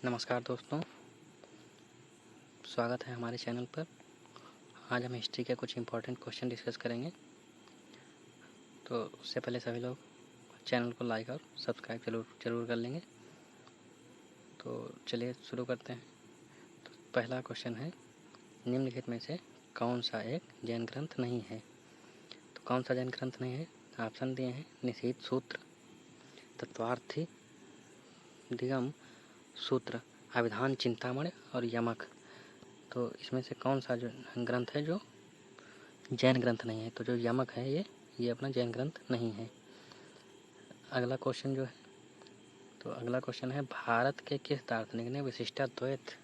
नमस्कार दोस्तों, स्वागत है हमारे चैनल पर। आज हम हिस्ट्री के कुछ इम्पोर्टेंट क्वेश्चन डिस्कस करेंगे। तो उससे पहले सभी लोग चैनल को लाइक और सब्सक्राइब ज़रूर कर लेंगे। तो चलिए शुरू करते हैं। तो पहला क्वेश्चन है, निम्नलिखित में से कौन सा एक जैन ग्रंथ नहीं है? तो कौन सा जैन ग्रंथ नहीं है? ऑप्शन दिए हैं, निशीथ सूत्र, तत्वार्थी दिगम सूत्र, अभिधान चिंतामणि और यमक। तो इसमें से कौन सा जो ग्रंथ है जो जैन ग्रंथ नहीं है? तो जो यमक है ये अपना जैन ग्रंथ नहीं है। अगला क्वेश्चन जो है, तो अगला क्वेश्चन है, भारत के किस दार्शनिक ने विशिष्टाद्वैत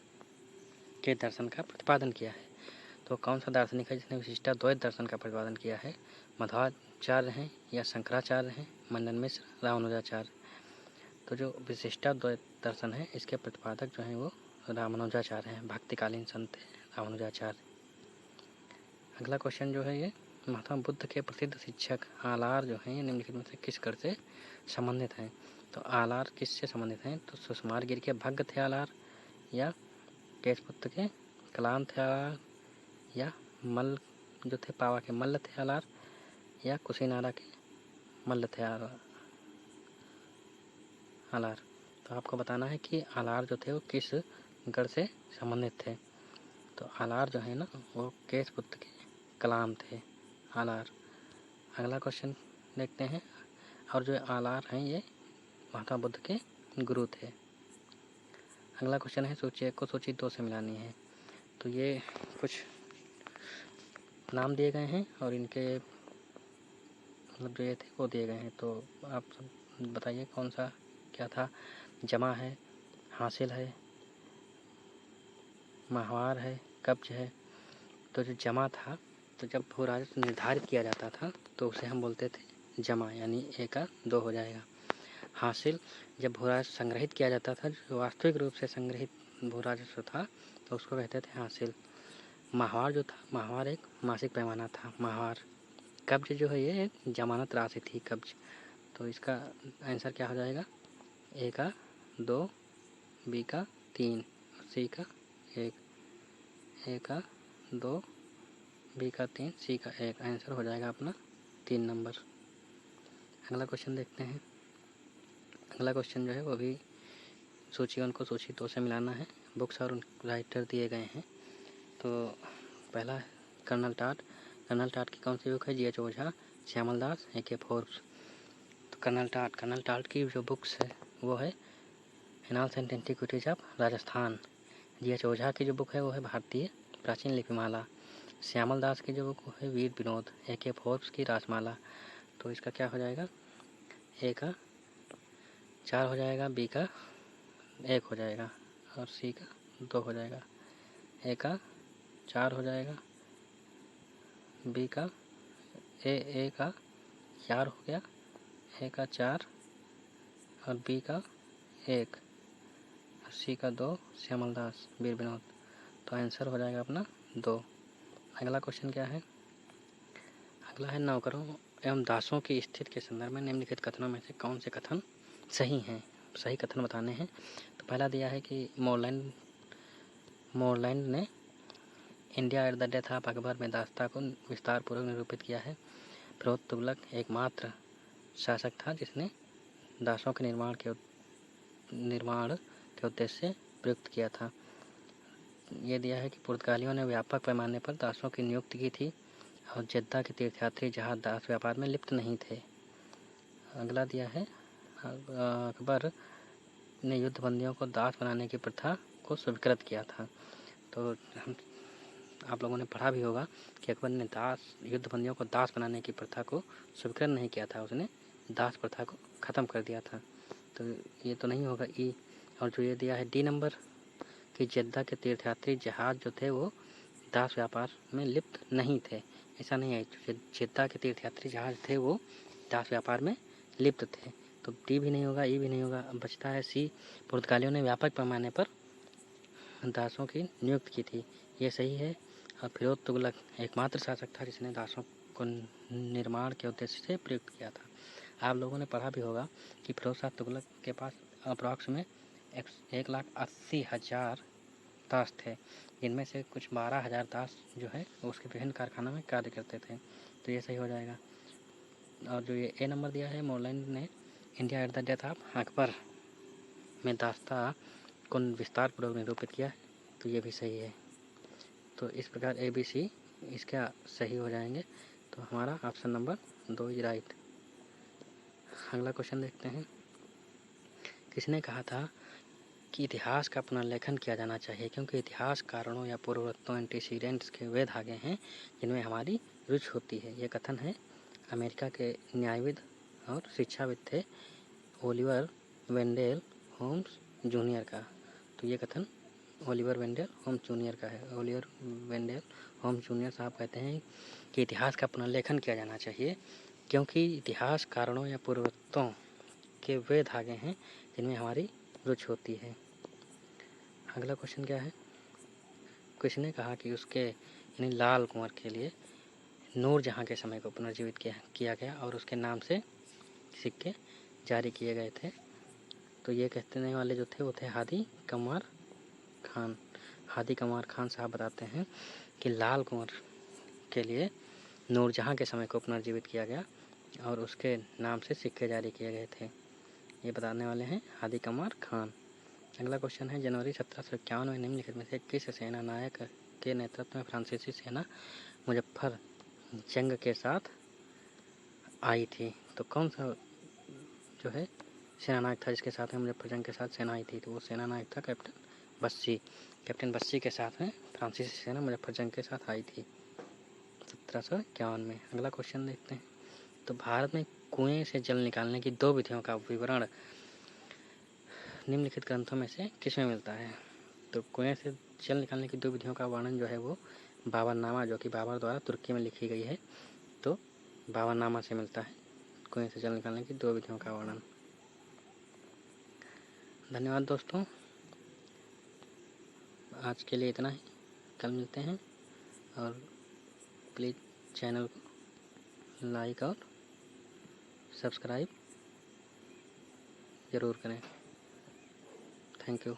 के दर्शन का प्रतिपादन किया है? तो कौन सा दार्शनिक है जिसने विशिष्टाद्वैत दर्शन का प्रतिपादन किया है? मध्वाचार्य हैं या शंकराचार्य हैं, मंडन मिश्र, रामानुजाचार्य? तो जो विशिष्टाद्वैत दर्शन है इसके प्रतिपादक जो हैं वो रामानुजाचार्य हैं, भक्तिकालीन संत रामानुजाचार्य। अगला क्वेश्चन जो है, ये महात्मा बुद्ध के प्रसिद्ध शिक्षक आलार जो हैं ये निम्नलिखित में से किस गढ़ से संबंधित हैं? तो आलार किससे संबंधित हैं? तो सुषमारगिरी के भग्ग थे आलार, या केशपुत्र के कलाम थे आलार, या मल्ल जो थे पावा के मल्ल थे आलार, या कुशीनारा के मल्ल थे आलार? तो आपको बताना है कि आलार जो थे वो किस गढ़ से संबंधित थे। तो आलार जो है ना वो केशपुत्र के कलाम थे आलार। अगला क्वेश्चन देखते हैं। और जो आलार हैं ये महात्मा बुद्ध के गुरु थे। अगला क्वेश्चन है, सूची 1 को सूची 2 से मिलानी है। तो ये कुछ नाम दिए गए हैं और इनके मतलब जो ये थे वो दिए गए हैं। तो आप सब बताइए कौन सा क्या था? जमा है, हासिल है, माहवार है, कब्ज है। तो जो जमा था, तो जब भू राजस्व निर्धारित किया जाता था तो उसे हम बोलते थे जमा, यानी 1 का 2 हो जाएगा। हासिल, जब भू राजस्व संग्रहित किया जाता था, जो वास्तविक रूप से संग्रहित भू राजस्व था तो उसको कहते थे हासिल। माहवार जो था, माहवार एक मासिक पैमाना था माहवार। कब्ज जो है ये एक जमानत राशि थी कब्ज। तो इसका आंसर क्या हो जाएगा? ए का 2, बी का 3, सी का 1। ए का 2, बी का 3, सी का 1। आंसर हो जाएगा अपना 3 नंबर। अगला क्वेश्चन देखते हैं। अगला क्वेश्चन जो है वो भी सूची 1 को सूची 2 से मिलाना है। बुक्स और राइटर दिए गए हैं। तो पहला है कर्नल टाट। कर्नल टाट की कौन सी बुक है? G H. Ojha, Shyamal Das, A K. Forbes. तो कर्नल टाट की जो बुक्स है वो है annals and antiquities of Rajasthan. G H. Ojha की जो बुक है वो है भारतीय प्राचीन लिपिमाला। श्यामल दास की जो बुक है वीर विनोद। ए.के. फोर्ब्स की रासमाला। तो इसका क्या हो जाएगा? ए का 4 हो जाएगा, बी का 1 हो जाएगा और सी का 2 हो जाएगा। ए का 4 हो जाएगा, बी का ए का 4 हो गया, ए का 4 और बी का 1 और सी का 2, श्यामल दास वीर विनोद। तो आंसर हो जाएगा अपना 2। अगला क्वेश्चन क्या है? अगला है, नौकरों एवं दासों की स्थिति के संदर्भ में निम्नलिखित कथनों में से कौन से कथन सही हैं? सही कथन बताने हैं। तो पहला दिया है कि मोरलैंड ने India at the death of Akbar में दासता को विस्तार पूर्वक निरूपित किया है। फिरोज तुगलक एकमात्र शासक था जिसने दासों के निर्माण के उद्देश्य से प्रयुक्त किया था। ये दिया है कि पुर्तगालियों ने व्यापक पैमाने पर दासों की नियुक्ति की थी और जेद्दा के तीर्थयात्री जहां दास व्यापार में लिप्त नहीं थे। अगला दिया है, अकबर ने युद्धबंदियों को दास बनाने की प्रथा को स्वीकृत किया था। तो आप लोगों ने पढ़ा भी होगा कि अकबर ने युद्धबंदियों को दास बनाने की प्रथा को स्वीकृत नहीं किया था, उसने दास प्रथा को ख़त्म कर दिया था। तो ये तो नहीं होगा ई। और जो ये दिया है डी नंबर कि जेद्दा के तीर्थयात्री जहाज जो थे वो दास व्यापार में लिप्त नहीं थे, ऐसा नहीं है। जेद्दा के तीर्थयात्री जहाज थे वो दास व्यापार में लिप्त थे। तो डी भी नहीं होगा, ई भी नहीं होगा। अब बचता है सी, पुर्तगालियों ने व्यापक पैमाने पर दासों की नियुक्ति की थी, ये सही है। और फिरोज तुगलक एकमात्र शासक था जिसने दासों को निर्माण के उद्देश्य से प्रयुक्त किया था। आप लोगों ने पढ़ा भी होगा कि फिरोज शाह तुगलक के पास अप्रॉक्स में 1,80,000 दास थे, जिनमें से कुछ 12,000 दास जो है उसके विभिन्न कारखानों में कार्य करते थे। तो ये सही हो जाएगा। और जो ये ए नंबर दिया है, मोरलैंड ने India at the death of Akbar में दास्ता को विस्तार पूर्वक निरूपित किया है, तो ये भी सही है। तो इस प्रकार ए बी सी इसका सही हो जाएंगे। तो हमारा ऑप्शन नंबर 2 इज राइट। अगला क्वेश्चन देखते हैं। किसने कहा था कि इतिहास का पुनर्लेखन किया जाना चाहिए, क्योंकि इतिहास कारणों या पूर्ववर्तों एंटीसीडेंट्स के वे धागे हैं जिनमें हमारी रुचि होती है। ये कथन है अमेरिका के न्यायविद और शिक्षाविद थे ओलिवर वेंडेल होम्स जूनियर का। तो ये कथन ओलिवर वेंडेल होम्स जूनियर का है। ओलिवर वेंडेल होम्स जूनियर साहब कहते हैं कि इतिहास का पुनर्लेखन किया जाना चाहिए, क्योंकि इतिहास कारणों या पूर्ववर्तों के वे धागे हैं जिनमें हमारी रुचि होती है। अगला क्वेश्चन क्या है। किसने कहा कि उसके यानी लाल कुंवर के लिए नूरजहां के समय को पुनर्जीवित किया गया और उसके नाम से सिक्के जारी किए गए थे। तो ये कहने वाले जो थे वो थे हादी कमार खान। हादी कमार खान साहब बताते हैं कि लाल कुंवर के लिए नूरजहां के समय को पुनर्जीवित किया गया और उसके नाम से सिक्के जारी किए गए थे। ये बताने वाले हैं हादी कमार खान। अगला क्वेश्चन है, जनवरी 1751 में निम्नलिखित में से किस सेना नायक के नेतृत्व में फ्रांसीसी सेना मुजफ्फर जंग के साथ आई थी। तो कौन सा जो है सेना नायक था जिसके साथ में मुजफ्फर जंग के साथ सेना आई थी? तो वो सेना नायक था कैप्टन बस्सी। कैप्टन बस्सी के साथ में फ्रांसीसी सेना मुजफ्फर जंग के साथ आई थी 1751 में। अगला क्वेश्चन देखते हैं। तो भारत में कुएं से जल निकालने की 2 विधियों का विवरण निम्नलिखित ग्रंथों में से किसमें मिलता है? तो कुएं से जल निकालने की 2 विधियों का वर्णन जो है वो बाबरनामा, जो कि बाबर द्वारा तुर्की में लिखी गई है, तो बाबरनामा से मिलता है कुएं से जल निकालने की 2 विधियों का वर्णन। धन्यवाद दोस्तों, आज के लिए इतना ही। कल मिलते हैं और प्लीज़ चैनल को लाइक और सब्सक्राइब ज़रूर करें। Thank you.